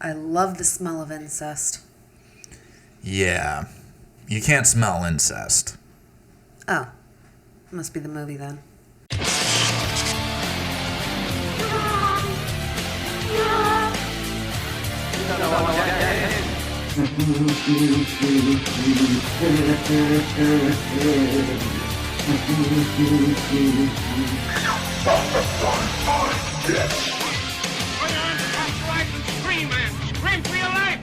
I love the smell of incest. Yeah. You can't smell incest. Oh. Must be the movie then. Scream for your life!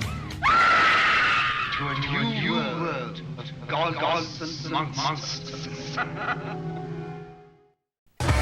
To a new world of gods and monsters.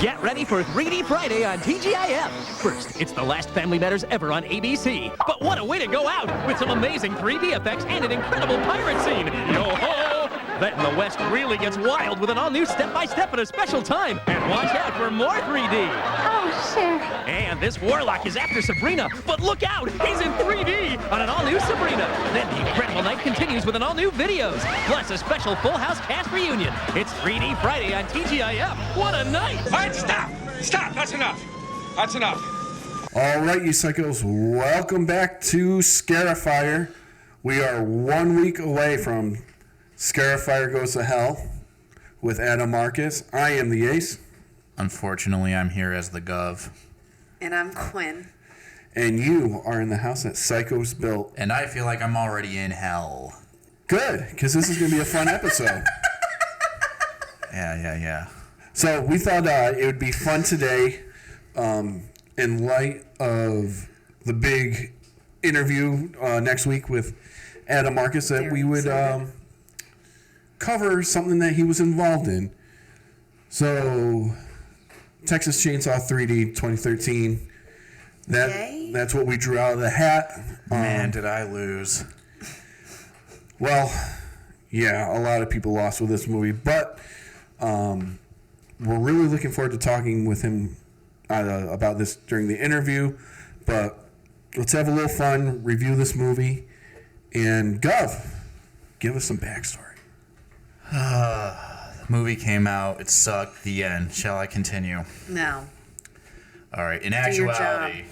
Get ready for 3D Friday on TGIF. First, it's the last Family Matters ever on ABC. But what a way to go out with some amazing 3D effects and an incredible pirate scene. Yo-ho! Then the West really gets wild with an all-new step-by-step at a special time. And watch out for more 3D. Oh, sure. And this warlock is after Sabrina. But look out! He's in 3D on an all-new Sabrina. Then the incredible night continues with an all-new Videos. Plus a special Full House cast reunion. It's 3D Friday on TGIF. What a night! All right, stop! Stop! That's enough! That's enough! All right, you psychos, welcome back to Scarifyer. We are 1 week away from Scarifyer Goes to Hell with Adam Marcus. I am the Ace. Unfortunately, I'm here as the Gov. And I'm Quinn. And you are in the house that Psychos built. And I feel like I'm already in hell. Good, because this is going to be a fun episode. Yeah. So we thought it would be fun today, in light of the big interview next week with Adam Marcus, that we would cover something that he was involved in. So, Texas Chainsaw 3D 2013. That's what we drew out of the hat. Man, did I lose. Well, yeah, a lot of people lost with this movie, but we're really looking forward to talking with him about this during the interview. But let's have a little fun, review this movie, and Gov, give us some backstory. The movie came out, it sucked, the end. Shall I continue? No. All right, in Do your actuality,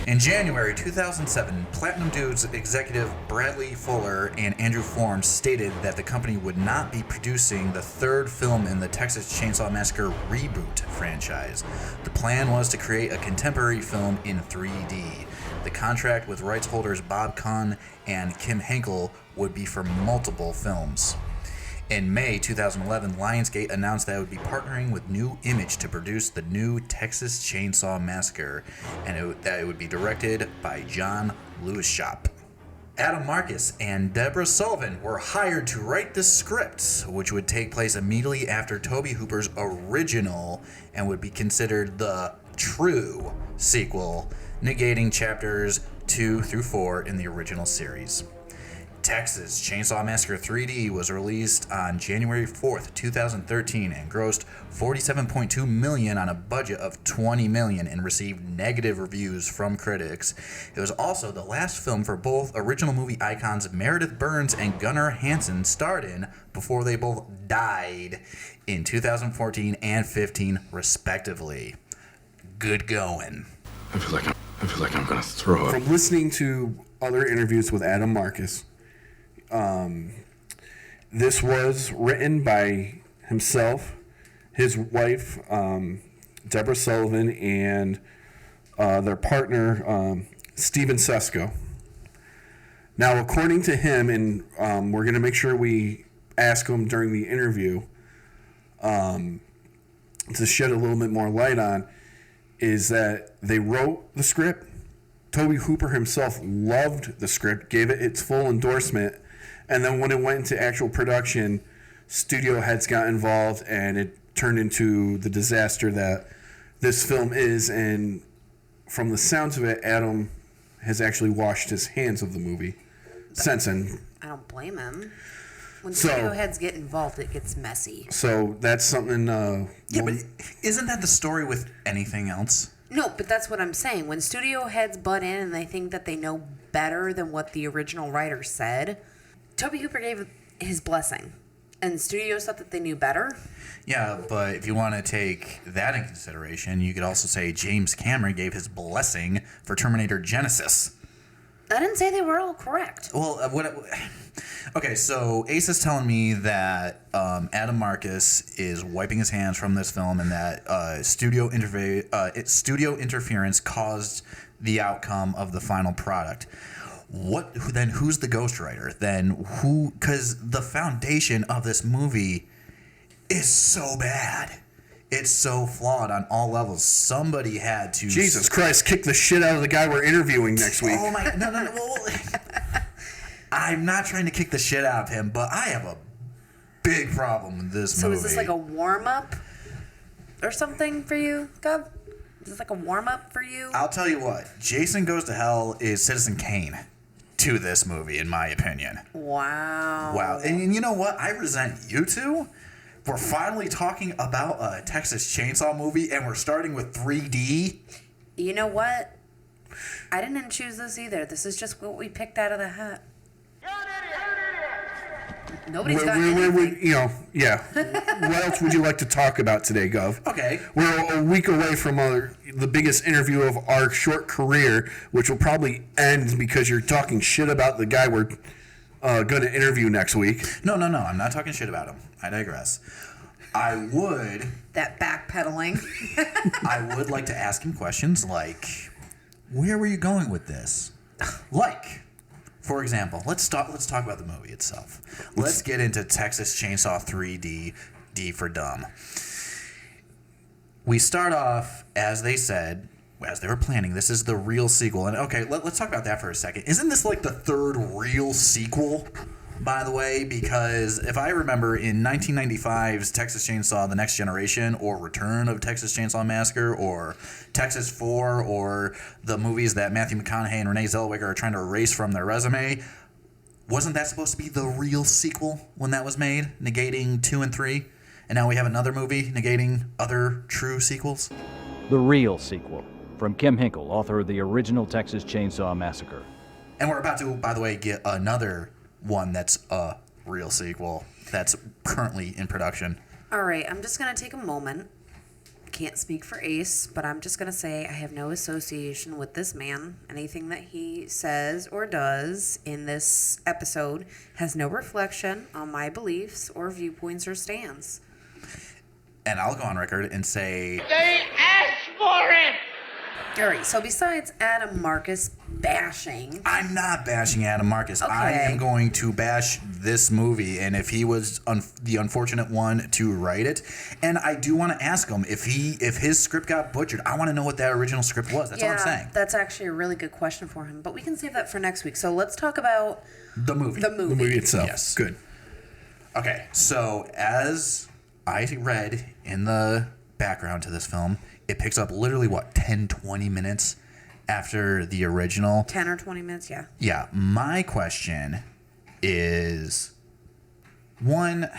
in January 2007, Platinum Dudes executive Bradley Fuller and Andrew Forms stated that the company would not be producing the third film in the Texas Chainsaw Massacre reboot franchise. The plan was to create a contemporary film in 3D. The contract with rights holders Bob Kahn and Kim Henkel would be for multiple films. In May 2011, Lionsgate announced that it would be partnering with New Image to produce the new Texas Chainsaw Massacre, and that it would be directed by John Lewishop. Adam Marcus and Deborah Sullivan were hired to write the script, which would take place immediately after Tobe Hooper's original and would be considered the true sequel, negating chapters 2 through 4 in the original series. Texas Chainsaw Massacre 3D was released on January 4th, 2013 and grossed $47.2 million on a budget of $20 million and received negative reviews from critics. It was also the last film for both original movie icons Meredith Burns and Gunnar Hansen starred in before they both died in 2014 and 15 respectively. Good going. I feel like I'm gonna throw up. From listening to other interviews with Adam Marcus, this was written by himself, his wife, Deborah Sullivan, and their partner, Steven Sesko. Now, according to him, and we're going to make sure we ask him during the interview to shed a little bit more light on, is that they wrote the script. Tobe Hooper himself loved the script, gave it its full endorsement, and then when it went into actual production, studio heads got involved, and it turned into the disaster that this film is. And from the sounds of it, Adam has actually washed his hands of the movie since. And I don't blame him. When studio heads get involved, it gets messy. So that's something... yeah, but isn't that the story with anything else? No, but that's what I'm saying. When studio heads butt in and they think that they know better than what the original writer said, Tobe Hooper gave his blessing. And studios thought that they knew better? Yeah, but if you want to take that in consideration, you could also say James Cameron gave his blessing for Terminator Genesis. I didn't say they were all correct. Well, okay, so Ace is telling me that Adam Marcus is wiping his hands from this film and that studio interference caused the outcome of the final product. Then who's the ghostwriter? Then who? Because the foundation of this movie is so bad. It's so flawed on all levels. Somebody had to... Jesus Christ, kick the shit out of the guy we're interviewing next week. Oh my... No. Well, I'm not trying to kick the shit out of him, but I have a big problem with this movie. So is this like a warm-up or something for you, Gov? Is this like a warm-up for you? I'll tell you what. Jason Goes to Hell is Citizen Kane to this movie, in my opinion. Wow. And you know what? I resent you two. We're finally talking about a Texas Chainsaw movie, and we're starting with 3D. You know what? I didn't choose this either. This is just what we picked out of the hat. Nobody's got anything. What else would you like to talk about today, Gov? Okay. We're a week away from the biggest interview of our short career, which will probably end because you're talking shit about the guy we're going to interview next week. No. I'm not talking shit about him. I digress. I would... That backpedaling. I would like to ask him questions like, where were you going with this? Like... For example, let's talk about the movie itself. Let's get into Texas Chainsaw 3D, D for dumb. We start off, as they said, as they were planning, this is the real sequel. And okay, let's talk about that for a second. Isn't this like the third real sequel, by the way? Because if I remember, in 1995's Texas Chainsaw The Next Generation, or Return of Texas Chainsaw Massacre, or Texas 4, or the movies that Matthew McConaughey and Renee Zellweger are trying to erase from their resume, wasn't that supposed to be the real sequel when that was made, negating 2 and 3? And now we have another movie negating other true sequels? The real sequel, from Kim Hinkle, author of the original Texas Chainsaw Massacre. And we're about to, by the way, get another one that's a real sequel that's currently in production. All right, I'm just going to take a moment. Can't speak for Ace, but I'm just going to say I have no association with this man. Anything that he says or does in this episode has no reflection on my beliefs or viewpoints or stands. And I'll go on record and say... They asked for it! All right, so besides Adam Marcus bashing... I'm not bashing Adam Marcus. Okay. I am going to bash this movie, and if he was the unfortunate one to write it, and I do want to ask him, if his script got butchered, I want to know what that original script was. That's all I'm saying. That's actually a really good question for him, but we can save that for next week. So let's talk about... The movie. The movie itself. Yes. Good. Okay, so as I read in the background to this film, it picks up literally, 10, 20 minutes after the original. 10 or 20 minutes, yeah. Yeah, my question is, one,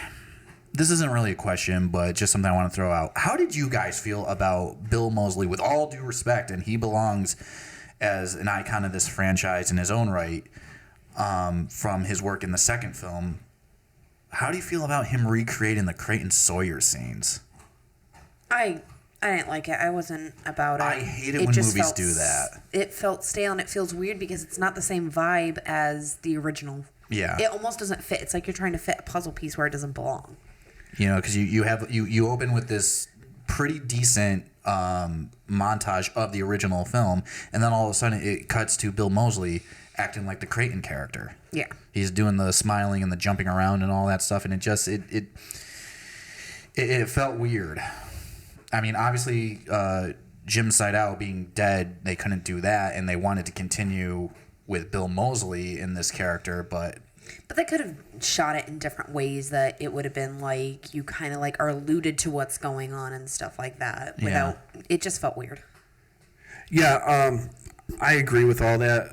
this isn't really a question, but just something I want to throw out. How did you guys feel about Bill Moseley, with all due respect, and he belongs as an icon of this franchise in his own right, from his work in the second film? How do you feel about him recreating the Creighton Sawyer scenes? I didn't like it. I wasn't about it. I hate it when movies do that. It felt stale, and it feels weird because it's not the same vibe as the original. Yeah. It almost doesn't fit. It's like you're trying to fit a puzzle piece where it doesn't belong. You know, because you open with this pretty decent montage of the original film, and then all of a sudden it cuts to Bill Moseley acting like the Creighton character. Yeah. He's doing the smiling and the jumping around and all that stuff, and it felt weird. I mean, obviously, Jim Seidel being dead, they couldn't do that, and they wanted to continue with Bill Moseley in this character, but they could have shot it in different ways that it would have been like you kind of like are alluded to what's going on and stuff like that. Without it just felt weird. Yeah, I agree with all that.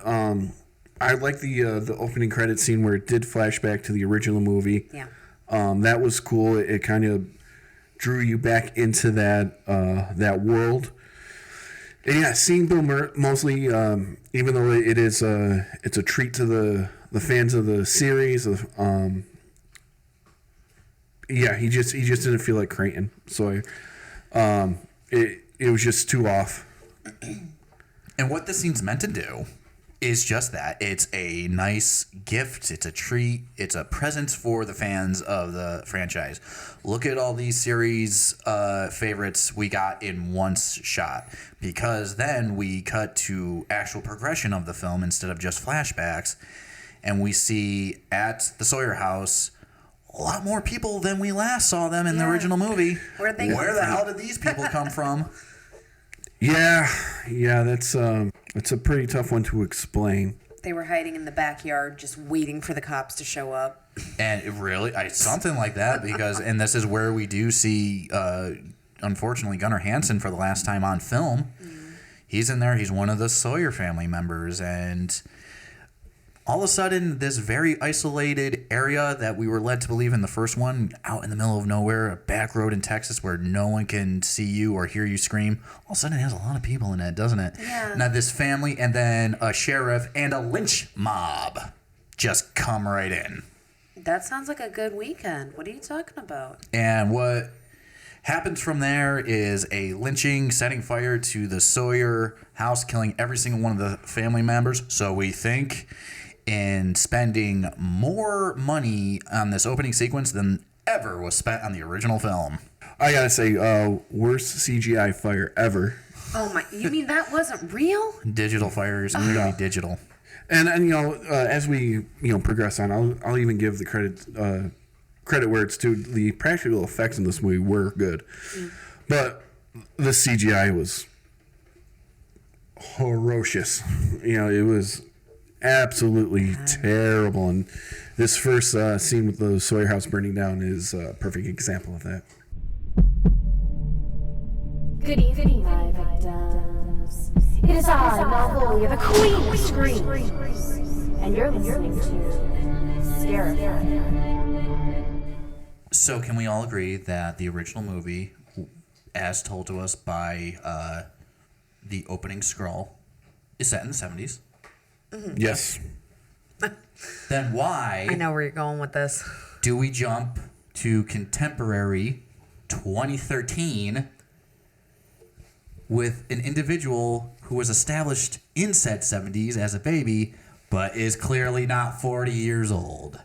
I like the opening credit scene where it did flash back to the original movie. Yeah. That was cool. It kind of drew you back into that world. And yeah, seeing Bill Moseley, even though it's a treat to the fans of the series, Yeah, he just didn't feel like Creighton. So it was just too off. And what this scene's meant to do is just that. It's a nice gift. It's a treat. It's a present for the fans of the franchise. Look at all these series favorites we got in one shot, because then we cut to actual progression of the film instead of just flashbacks, and we see at the Sawyer house a lot more people than we last saw them in the original movie. Where the hell did these people come from? Yeah, that's a pretty tough one to explain. They were hiding in the backyard, just waiting for the cops to show up. And it really, something like that, because, and this is where we do see, unfortunately, Gunnar Hansen for the last time on film. He's in there. He's one of the Sawyer family members, and all of a sudden, this very isolated area that we were led to believe in the first one, out in the middle of nowhere, a back road in Texas where no one can see you or hear you scream, all of a sudden it has a lot of people in it, doesn't it? Yeah. Now this family and then a sheriff and a lynch mob just come right in. That sounds like a good weekend. What are you talking about? And what happens from there is a lynching, setting fire to the Sawyer house, killing every single one of the family members. So we think in spending more money on this opening sequence than ever was spent on the original film. I gotta say, worst CGI fire ever. Oh my! You mean that wasn't real? Digital fires need to be digital. And as we progress on, I'll even give the credit where it's due. The practical effects in this movie were good, but the CGI was ferocious. It was absolutely terrible, and this first scene with the Sawyer house burning down is a perfect example of that. Good evening, my victims. It is I, Malvolia, the Queen of Screams, and you're listening to Scarifyer. So can we all agree that the original movie, as told to us by the opening scroll, is set in the 70s? Mm-hmm. Yes. Then why I know where you're going with this. do we jump to contemporary 2013 with an individual who was established in said 70s as a baby, but is clearly not 40 years old?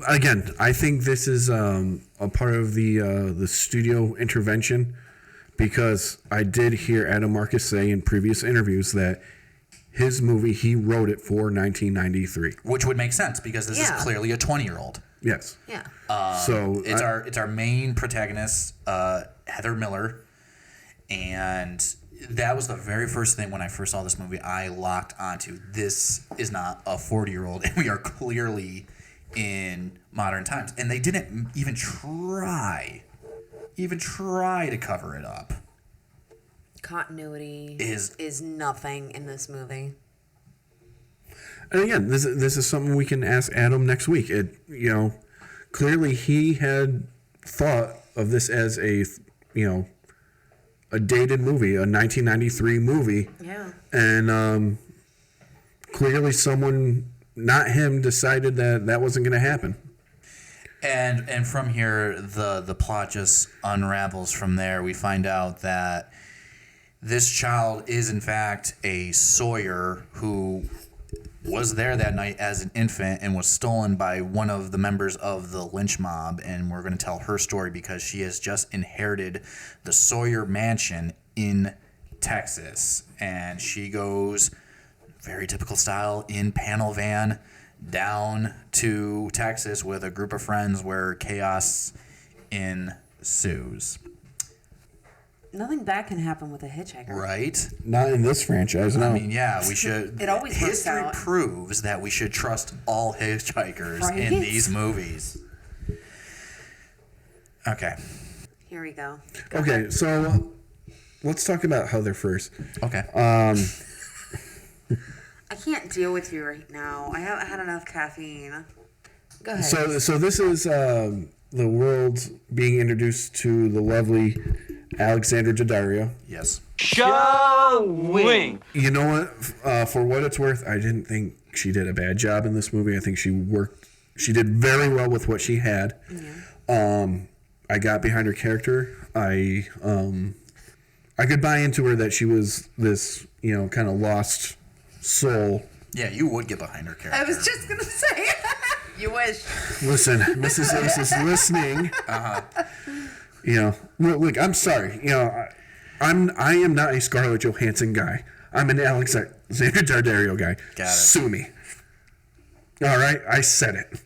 Again, I think this is a part of the studio intervention, because I did hear Adam Marcus say in previous interviews that his movie, he wrote it for 1993. Which would make sense, because this is clearly a 20-year-old. Yes. Yeah. So it's our main protagonist, Heather Miller, and that was the very first thing when I first saw this movie I locked onto. This is not a 40-year-old, and we are clearly in modern times. And they didn't even try to cover it up. Continuity is nothing in this movie. And again, this is something we can ask Adam next week. Clearly he had thought of this as a dated movie, a 1993 movie. Yeah. And clearly someone, not him, decided that wasn't going to happen. And from here, the plot just unravels from there. We find out that this child is, in fact, a Sawyer who was there that night as an infant and was stolen by one of the members of the lynch mob. And we're going to tell her story because she has just inherited the Sawyer mansion in Texas. And she goes, very typical style, in panel van down to Texas with a group of friends where chaos ensues. Nothing bad can happen with a hitchhiker. Right? Not in this franchise, no. I mean, yeah, we should. It always works history out. proves that we should trust all hitchhikers in these movies. Okay. Here we go. Okay, so let's talk about Heather first. Okay. I can't deal with you right now. I haven't had enough caffeine. Go ahead. So this is the world being introduced to the lovely Alexandra Daddario. Yes. Showing. You know what? For what it's worth, I didn't think she did a bad job in this movie. I think she did very well with what she had. I got behind her character. I could buy into her that she was this, kind of lost soul. Yeah, you would get behind her character. I was just gonna say, you wish. Listen, Mrs. Ace is listening. Look, I'm sorry. I am not a Scarlett Johansson guy. I'm an Alexander Daddario guy. Got it. Sue me. All right, I said it.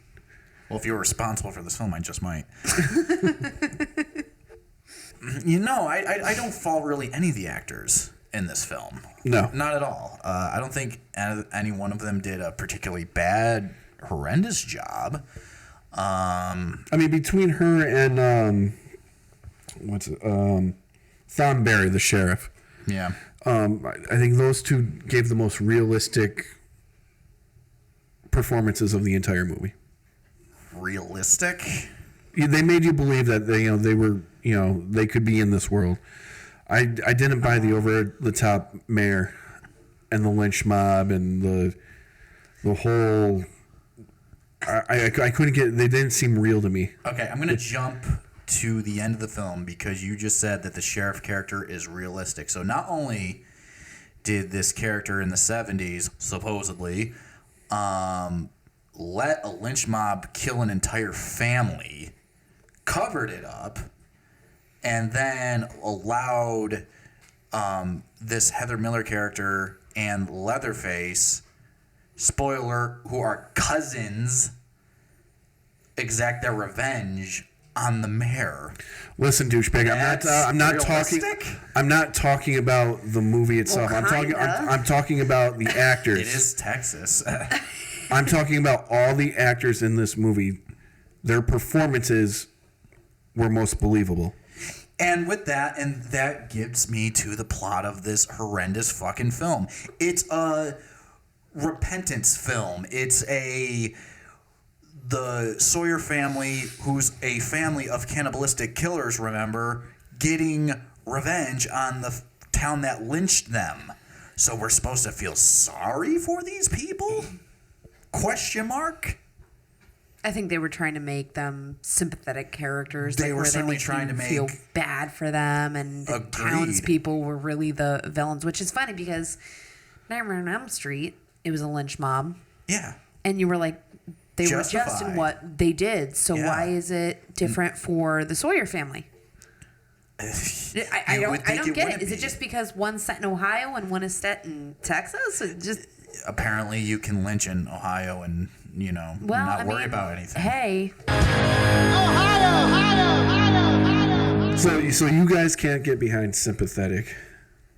Well, if you were responsible for this film, I just might. I don't fault really any of the actors in this film. No. Not at all. I don't think any one of them did a particularly bad, horrendous job. Between her and Thornberry, the sheriff. Yeah. I think those two gave the most realistic performances of the entire movie. Realistic? They made you believe that they were, they could be in this world. I didn't buy the over the top mayor and the lynch mob and the whole. I couldn't get. They didn't seem real to me. Okay, I'm gonna jump to the end of the film because you just said that the sheriff character is realistic. So not only did this character in the 70s supposedly let a lynch mob kill an entire family, covered it up, and then allowed this Heather Miller character and Leatherface, spoiler, who are cousins, exact their revenge on the mayor. Listen, douchebag, I'm not talking about the movie itself. Well, I'm talking about the actors. It is Texas. I'm talking about all the actors in this movie. Their performances were most believable. And with that, and that gives me to the plot of this horrendous fucking film. It's a repentance film. It's the Sawyer family, who's a family of cannibalistic killers, remember, getting revenge on the town that lynched them. So we're supposed to feel sorry for these people? Question mark? I think they were trying to make them sympathetic characters. They were certainly trying to feel bad for them, and the Agreed. townspeople were really the villains, which is funny because Nightmare on Elm Street, it was a lynch mob. Yeah. And you were like, they were just in Justified. what they did. So Yeah. why is it different for the Sawyer family? I don't get it. Is it just because one's set in Ohio and one is set in Texas? It just apparently you can lynch in Ohio and, not worry about anything. Hey. So you guys can't get behind sympathetic.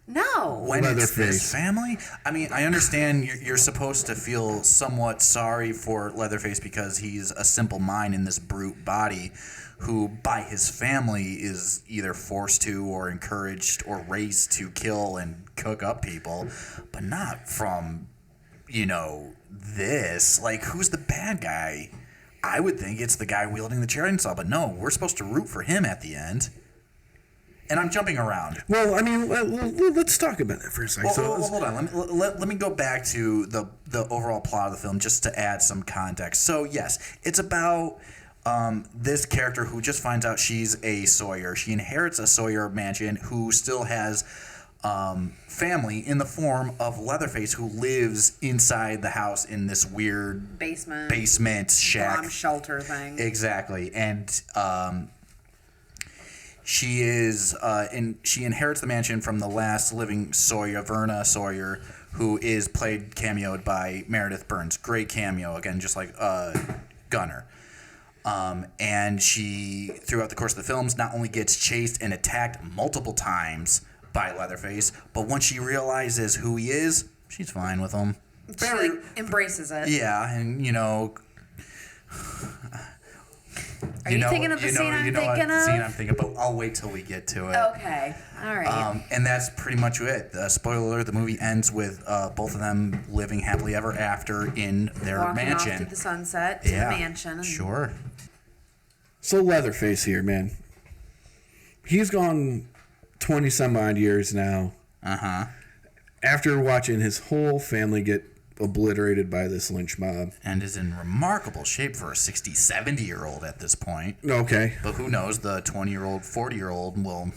No. When it's Leatherface. this family, I understand you're supposed to feel somewhat sorry for Leatherface because he's a simple mind in this brute body who, by his family, is either forced to or encouraged or raised to kill and cook up people, but not from, this. Like, who's the bad guy? I would think it's the guy wielding the chainsaw, but no, we're supposed to root for him at the end. And I'm jumping around. Well, let's talk about that for a second. Well, hold on. Let me go back to the overall plot of the film just to add some context. So, yes, it's about this character who just finds out she's a Sawyer. She inherits a Sawyer mansion who still has family in the form of Leatherface, who lives inside the house in this weird basement shack. Bomb shelter thing. Exactly. And she is, she inherits the mansion from the last living Sawyer, Verna Sawyer, who is cameoed by Meredith Burns. Great cameo, again, just like Gunner. And she, throughout the course of the films, not only gets chased and attacked multiple times by Leatherface, but once she realizes who he is, she's fine with him. She embraces it. Yeah, and Are you thinking of the scene I'm thinking of? Scene I'm thinking, but I'll wait till we get to it. Okay, all right. And that's pretty much it. Spoiler alert: the movie ends with both of them living happily ever after in their Walking mansion. off to the sunset to the mansion. Sure. So Leatherface here, man. He's gone 20 some odd years now. Uh-huh. After watching his whole family get obliterated by this lynch mob. And is in remarkable shape for a 60, 70-year-old at this point. Okay. But who knows, the 20-year-old, 40-year-old will,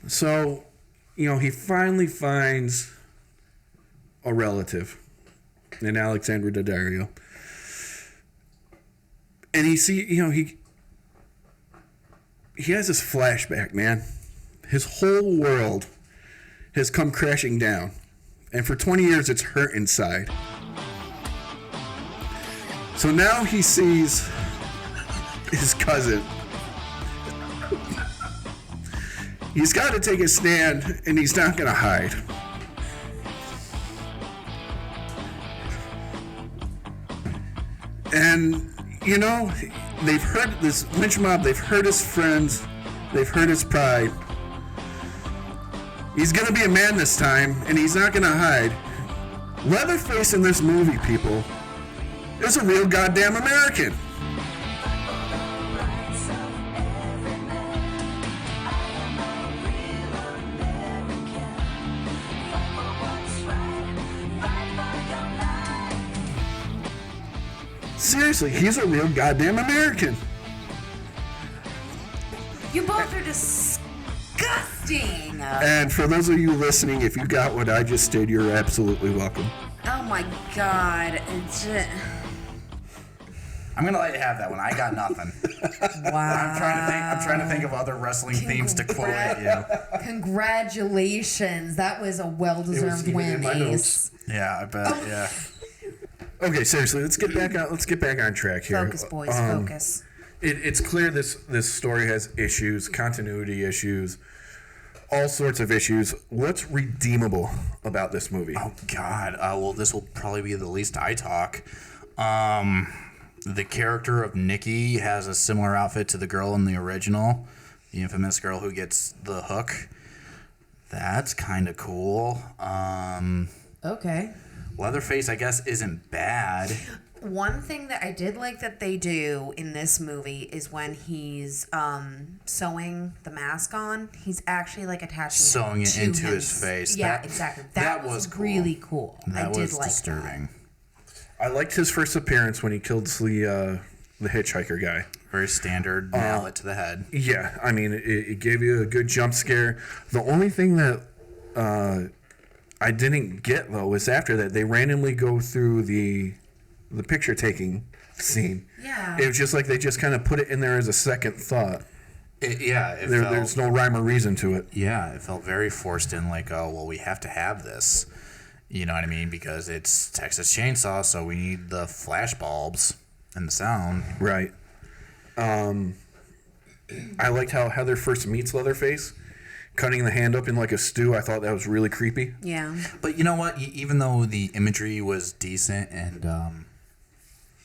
So, he finally finds a relative in Alexandra Daddario. And he has this flashback, man. His whole world has come crashing down. And for 20 years, it's hurt inside. So now he sees his cousin. He's got to take a stand, and he's not going to hide. And, they've hurt this lynch mob, they've hurt his friends, they've hurt his pride. He's going to be a man this time, and he's not going to hide. Leatherface in this movie, people, is a real goddamn American. Seriously, he's a real goddamn American. You both are disgusting. And for those of you listening, if you got what I just did, you're absolutely welcome. Oh my God. I'm gonna let you have that one. I got nothing. Wow. I'm trying to think of other wrestling themes to quote at you. Congratulations. That was a well-deserved win, Ace. Yeah, I bet. Yeah. Okay, seriously, let's get back on track here. Focus, boys. Focus. It's clear this story has issues, continuity issues, all sorts of issues. What's redeemable about this movie? Oh God. Well, this will probably be the least I talk. The character of Nikki has a similar outfit to the girl in the original, the infamous girl who gets the hook. That's kind of cool. Okay. Leatherface, I guess, isn't bad. One thing that I did like that they do in this movie is when he's sewing the mask on, he's actually like attaching Sewing it to into his face. Yeah, exactly. That was cool. Really cool. That I did was like disturbing. That. I liked his first appearance when he killed the hitchhiker guy. Very standard mallet to the head. Yeah, I mean, it gave you a good jump scare. The only thing that I didn't get, though, was after that, they randomly go through the picture taking scene. Yeah. It was just like they just kind of put it in there as a second thought. There's no rhyme or reason to it. Yeah, it felt very forced in, like, oh, well, we have to have this. You know what I mean? Because it's Texas Chainsaw, so we need the flash bulbs and the sound. Right. I liked how Heather first meets Leatherface, cutting the hand up in like a stew. I thought that was really creepy. Yeah. But you know what? Even though the imagery was decent and,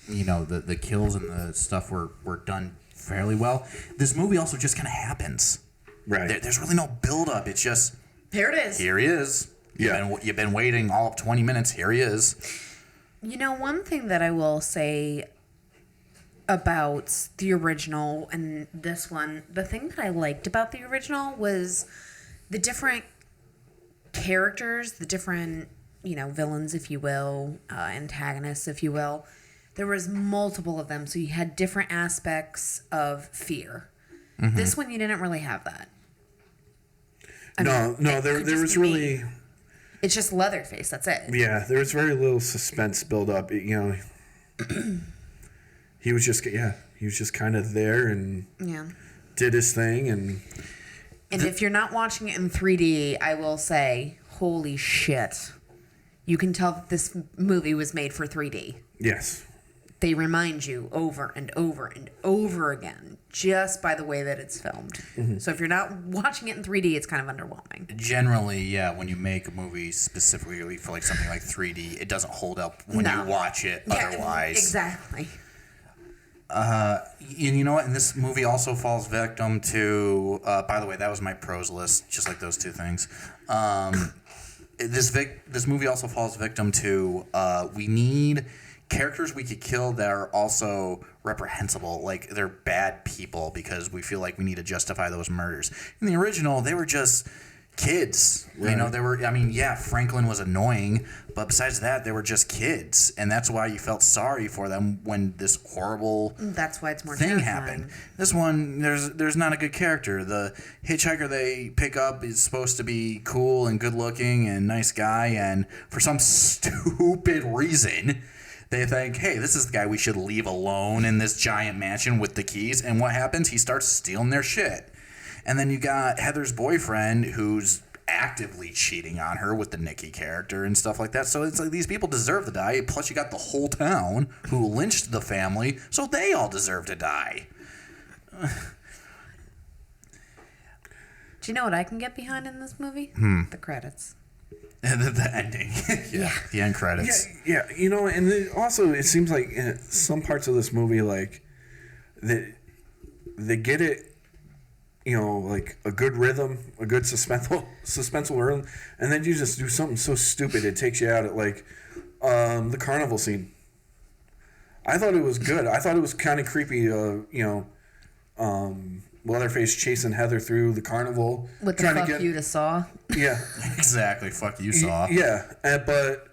the kills and the stuff were done fairly well, this movie also just kind of happens. Right. There's really no build-up. It's just... Here it is. Here he is. Yeah. You've been waiting all of 20 minutes. Here he is. One thing that I will say about the original and this one, the thing that I liked about the original was the different characters, the different, villains, if you will, antagonists, if you will. There was multiple of them, so you had different aspects of fear. Mm-hmm. This one, you didn't really have that. There was really... It's just Leatherface. That's it. Yeah, there was very little suspense build up. He was just kind of there and did his thing. And if you're not watching it in 3D, I will say, holy shit. You can tell that this movie was made for 3D. Yes. They remind you over and over and over again just by the way that it's filmed. Mm-hmm. So if you're not watching it in 3D, it's kind of underwhelming. Generally, yeah, when you make a movie specifically for like something like 3D, it doesn't hold up when you watch it otherwise. Exactly. And you know what? And this movie also falls victim to... by the way, that was my pros list, just like those two things. This movie also falls victim to... we need characters we could kill that are also reprehensible, like they're bad people, because we feel like we need to justify those murders. In the original, they were just kids. Right. You know, they were, I mean, yeah, Franklin was annoying, but besides that, they were just kids. And that's why you felt sorry for them when this horrible That's why it's more thing terrifying. happened. This one, there's not a good character. The hitchhiker they pick up is supposed to be cool and good looking and nice guy, and for some stupid reason, they think, hey, this is the guy we should leave alone in this giant mansion with the keys. And what happens? He starts stealing their shit. And then you got Heather's boyfriend who's actively cheating on her with the Nikki character and stuff like that. So it's like these people deserve to die. Plus you got the whole town who lynched the family, so they all deserve to die. Do you know what I can get behind in this movie? The credits. The ending. Yeah, the end credits. Yeah, you know, and then also it seems like in some parts of this movie, like, they get it, you know, like a good rhythm, a good suspenseful rhythm, and then you just do something so stupid it takes you out at, like, the carnival scene. I thought it was good. I thought it was kind of creepy, you know, Leatherface chasing Heather through the carnival. With the fuck you to Saw. Yeah. Exactly. Fuck you, Saw. Yeah, but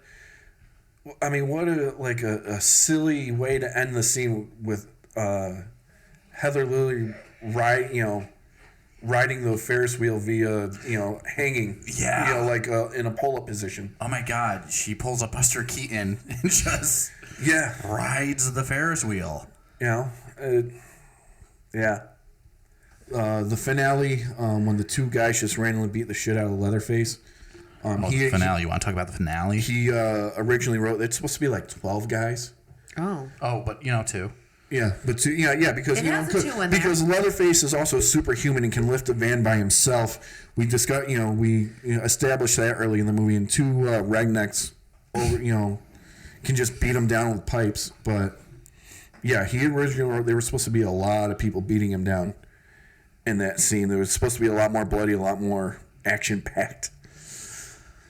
I mean, what a silly way to end the scene with Heather Lilly riding the Ferris wheel via, you know, hanging. Yeah. You know, like in a pull-up position. Oh my God, she pulls a Buster Keaton and just rides the Ferris wheel. You know, yeah. The finale, when the two guys just randomly beat the shit out of Leatherface. The finale. You want to talk about the finale? He originally wrote, it's supposed to be like 12 guys. Oh. Oh, but, you know, two. Yeah, but because It you know, has a two in there. because Leatherface is also superhuman and can lift a van by himself. We discussed, we established that early in the movie, and two rednecks can just beat him down with pipes. But yeah, he originally wrote there were supposed to be a lot of people beating him down in that scene. There was supposed to be a lot more bloody, a lot more action packed.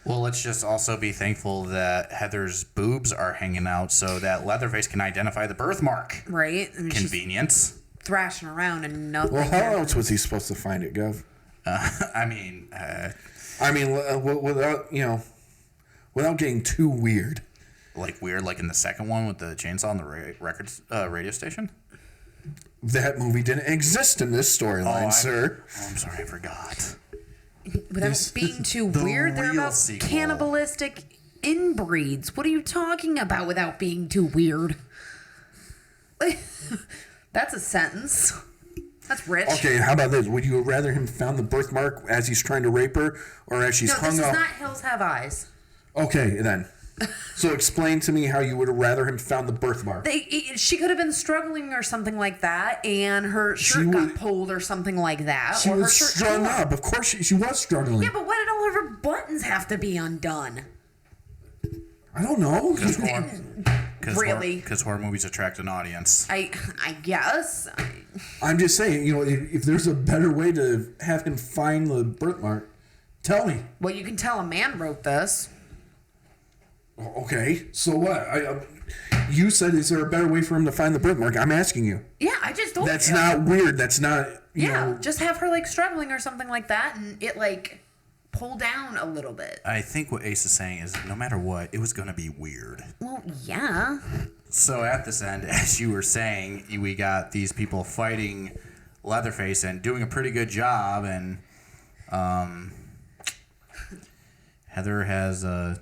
Well, let's just also be thankful that Heather's boobs are hanging out so that Leatherface can identify the birthmark. Right. I mean, Convenience. she's thrashing around and nothing. Well, how else was he supposed to find it, Gov? Without getting too weird. Like weird, like in the second one with the chainsaw on the radio station? That movie didn't exist in this storyline, sir. Oh, I'm sorry, I forgot. Without being too weird, they're about sequel. cannibalistic inbreeds. What are you talking about without being too weird? That's a sentence. That's rich. Okay, how about this? Would you rather him found the birthmark as he's trying to rape her, or as she's No, hung this up? is not Hills Have Eyes. Okay, then. So explain to me how you would have rather him found the birthmark. She could have been struggling or something like that, and her shirt got pulled or something like that. She or her was shirt strung tore. up. Of course, she was struggling. Yeah, but why did all of her buttons have to be undone? I don't know. Really? Because horror movies attract an audience. I guess. I'm just saying, if there's a better way to have him find the birthmark, tell me. Well, you can tell a man wrote this. Okay, so what? You said, is there a better way for him to find the birthmark? I'm asking you. Yeah, I just don't. That's not weird. That's not. Just have her struggling or something like that, and it pull down a little bit. I think what Ace is saying is no matter what, it was going to be weird. Well, yeah. So at this end, as you were saying, we got these people fighting Leatherface and doing a pretty good job, and Heather has a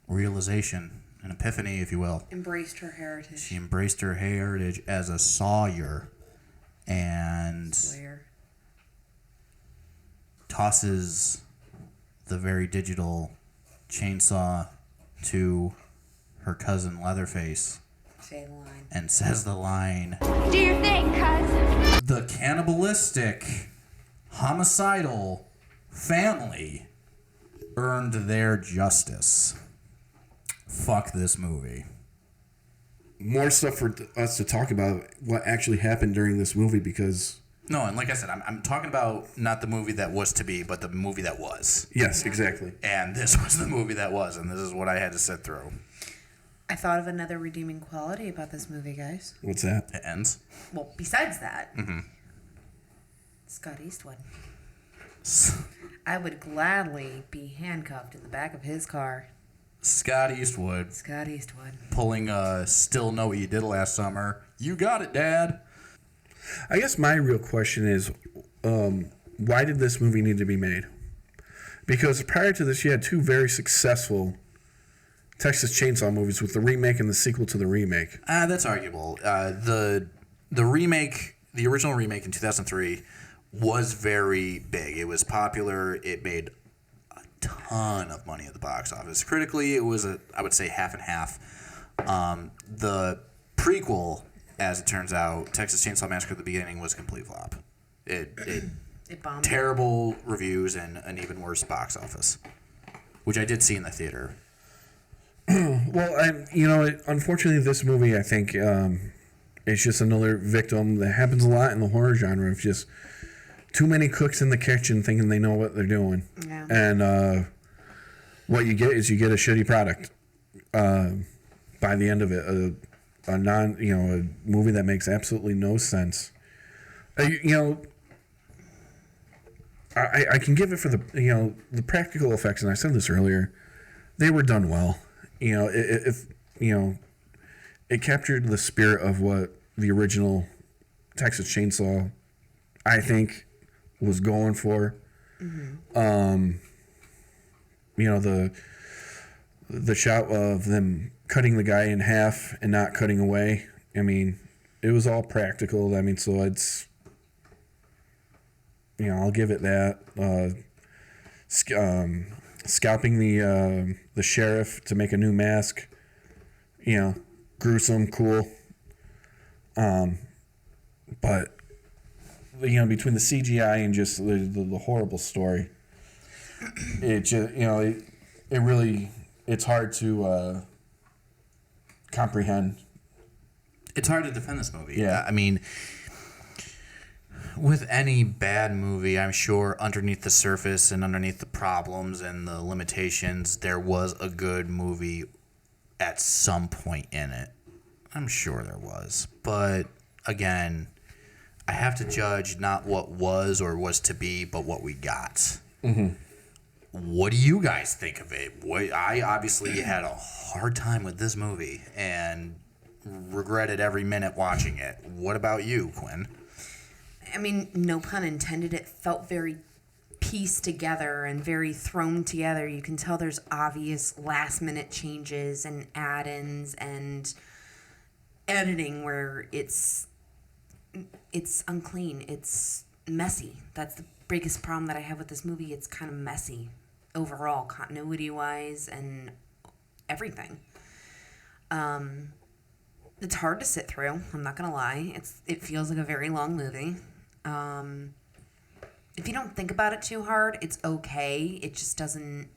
realization, an epiphany, if you will. Embraced her heritage. She embraced her heritage as a sawyer and tosses the very digital chainsaw to her cousin Leatherface. Say the line. And says the line, Do your thing, cuz. the cannibalistic, homicidal family earned their justice. Fuck this movie. More stuff for us to talk about what actually happened during this movie because... No, and like I said, I'm talking about not the movie that was to be, but the movie that was. Yes, exactly. And this was the movie that was, and this is what I had to sit through. I thought of another redeeming quality about this movie, guys. What's that? It ends. Well, besides that, Mm-hmm. Scott Eastwood. I would gladly be handcuffed in the back of his car. Scott Eastwood. Scott Eastwood. Pulling Still Know What You Did Last Summer. You got it, Dad. I guess my real question is, why did this movie need to be made? Because prior to this, you had two very successful Texas Chainsaw movies with the remake and the sequel to the remake. That's arguable. The remake, the original remake in 2003, was very big. It was popular. It made a ton of money at the box office. Critically, it was I would say half and half. The prequel, as it turns out, Texas Chainsaw Massacre at the beginning, was a complete flop. It bombed. Terrible reviews and an even worse box office, which I did see in the theater. Well, unfortunately, this movie, I think, it's just another victim that happens a lot in the horror genre of just too many cooks in the kitchen thinking they know what they're doing. Yeah. And what you get is you get a shitty product by the end of it. A movie that makes absolutely no sense. I can give it for the practical effects, and I said this earlier. They were done well. It captured the spirit of what the original Texas Chainsaw, I think, was going for. Mm-hmm. The shot of them cutting the guy in half and not cutting away. I mean, it was all practical. I mean, so it's, I'll give it that. Scalping the sheriff to make a new mask, gruesome, cool. But between the CGI and just the horrible story, it just it really, it's hard to comprehend. It's hard to defend this movie. Yeah. I mean, with any bad movie, I'm sure underneath the surface and underneath the problems and the limitations, there was a good movie at some point in it. I'm sure there was. But, again, I have to judge not what was or was to be, but what we got. Mm-hmm. What do you guys think of it? I obviously had a hard time with this movie and regretted every minute watching it. What about you, Quinn? I mean, no pun intended, it felt very pieced together and very thrown together. You can tell there's obvious last-minute changes and add-ins and editing where it's unclean. It's messy. That's the biggest problem that I have with this movie. It's kind of messy overall, continuity-wise and everything. It's hard to sit through. I'm not gonna lie. It feels like a very long movie. If you don't think about it too hard, it's okay. It just doesn't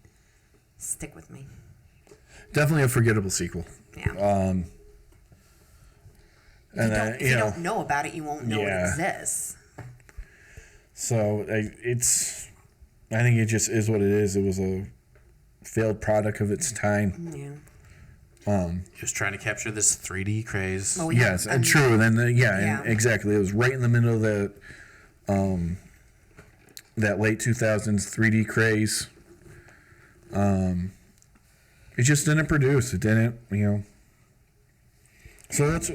stick with me. Definitely a forgettable sequel. Yeah. If you don't know about it, you won't know it exists. So I think it just is what it is. It was a failed product of its time. Yeah. He was trying to capture this 3D craze. Oh, yeah. Yes, and true. And then and exactly. It was right in the middle of that late 2000s 3D craze. It just didn't produce. It didn't, So that's,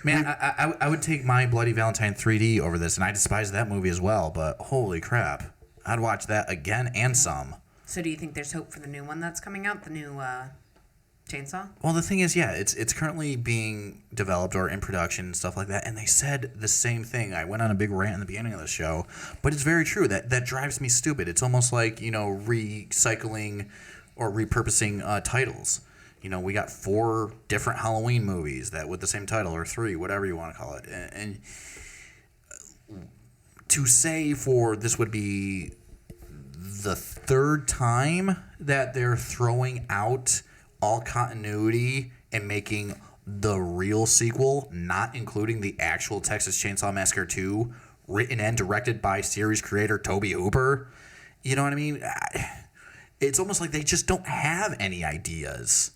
Man, I would take My Bloody Valentine 3D over this, and I despise that movie as well, but holy crap. I'd watch that again and some. So do you think there's hope for the new one that's coming out, the new Chainsaw? Well, the thing is, it's currently being developed or in production and stuff like that, and they said the same thing. I went on a big rant in the beginning of the show, but it's very true. That drives me stupid. It's almost like, recycling or repurposing titles. We got 4 different Halloween movies that with the same title, or 3, whatever you want to call it. And to say this would be the 3rd time that they're throwing out all continuity and making the real sequel, not including the actual Texas Chainsaw Massacre 2, written and directed by series creator Tobe Hooper. You know what I mean? It's almost like they just don't have any ideas.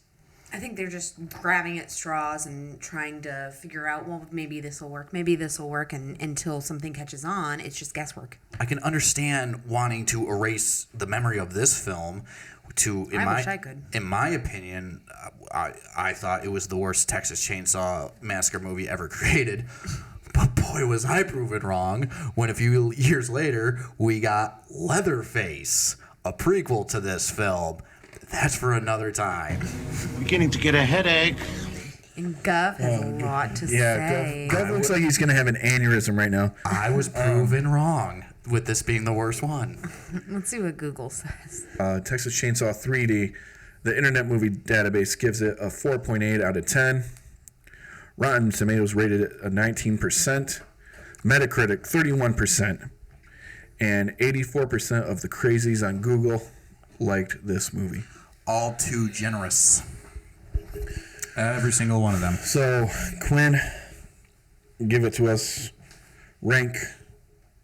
I think they're just grabbing at straws and trying to figure out, well, maybe this will work, and until something catches on, it's just guesswork. I can understand wanting to erase the memory of this film. I wish I could. In my opinion, I thought it was the worst Texas Chainsaw Massacre movie ever created. But boy, was I proven wrong when a few years later we got Leatherface, a prequel to this film. That's for another time. Beginning to get a headache. And Gov has a lot to say. Gov looks like he's going to have an aneurysm right now. I was proven wrong with this being the worst one. Let's see what Google says. Texas Chainsaw 3D, the Internet Movie Database gives it a 4.8 out of 10. Rotten Tomatoes rated it a 19%. Metacritic, 31%. And 84% of the crazies on Google liked this movie. All too generous. Every single one of them. So, Quinn, give it to us. Rank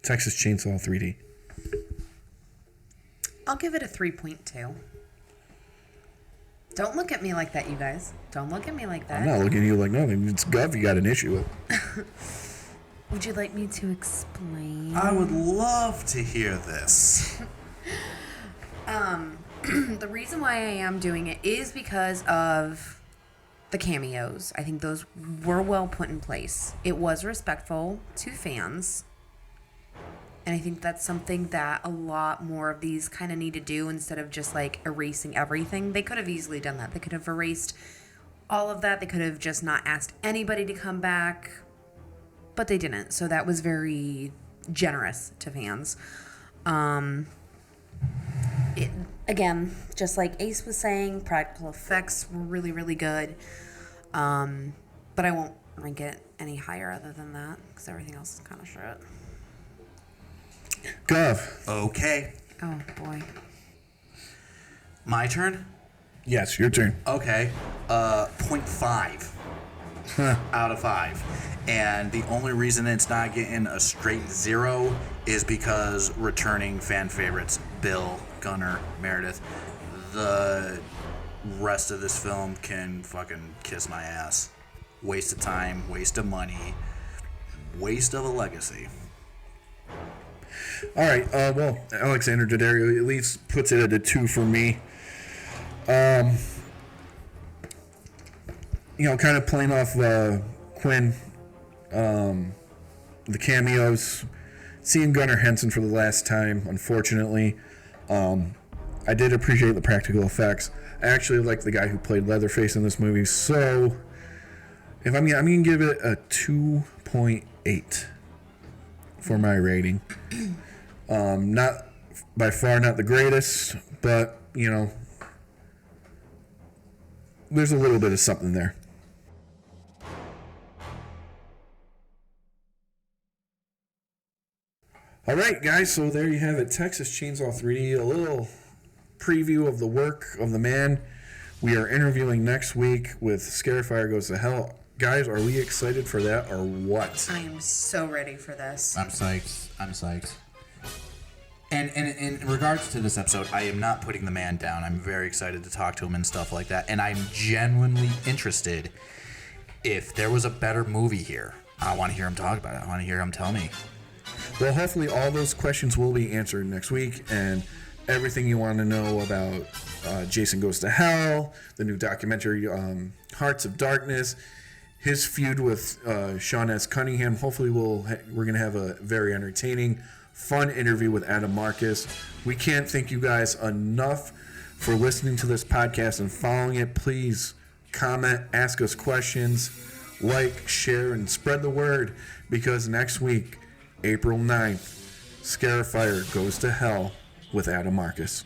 Texas Chainsaw 3D. I'll give it a 3.2. Don't look at me like that, you guys. Don't look at me like that. I'm not looking at you like, no, it's Gov you got an issue with. Would you like me to explain? I would love to hear this. The reason why I am doing it is because of the cameos. I think those were well put in place. It was respectful to fans. And I think that's something that a lot more of these kind of need to do instead of just like erasing everything. They could have easily done that. They could have erased all of that. They could have just not asked anybody to come back. But they didn't. So that was very generous to fans. Again, just like Ace was saying, practical effects were really, really good. But I won't rank it any higher other than that because everything else is kind of shit. Gov. Okay. Oh, boy. My turn? Yes, your turn. Okay. 0.5 out of 5. And the only reason it's not getting a straight 0 is because returning fan favorites, Bill, Gunnar, Meredith, the rest of this film can fucking kiss my ass. Waste of time, waste of money, waste of a legacy. All right. Well, Alexander Daddario at least puts it at a 2 for me. Kind of playing off Quinn, the cameos, seeing Gunnar Henson for the last time, unfortunately. I did appreciate the practical effects. I actually like the guy who played Leatherface in this movie, so if I'm going to give it a 2.8 for my rating. Not by far not the greatest, but there's a little bit of something there. All right, guys, so there you have it. Texas Chainsaw 3D, a little preview of the work of the man. We are interviewing next week with Scarifyer Goes to Hell. Guys, are we excited for that or what? I am so ready for this. I'm psyched. And in regards to this episode, I am not putting the man down. I'm very excited to talk to him and stuff like that. And I'm genuinely interested. If there was a better movie here, I want to hear him talk about it. I want to hear him tell me. Well, hopefully all those questions will be answered next week, and everything you want to know about Jason Goes to Hell, the new documentary Hearts of Darkness, his feud with Sean S. Cunningham. Hopefully we're going to have a very entertaining, fun interview with Adam Marcus. We can't thank you guys enough for listening to this podcast and following it. Please comment, ask us questions, like, share, and spread the word, because next week, April 9th, Scarifyer Goes to Hell with Adam Marcus.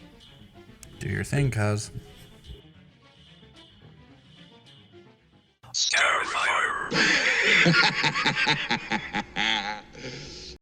Do your thing, cuz. Scarifyer.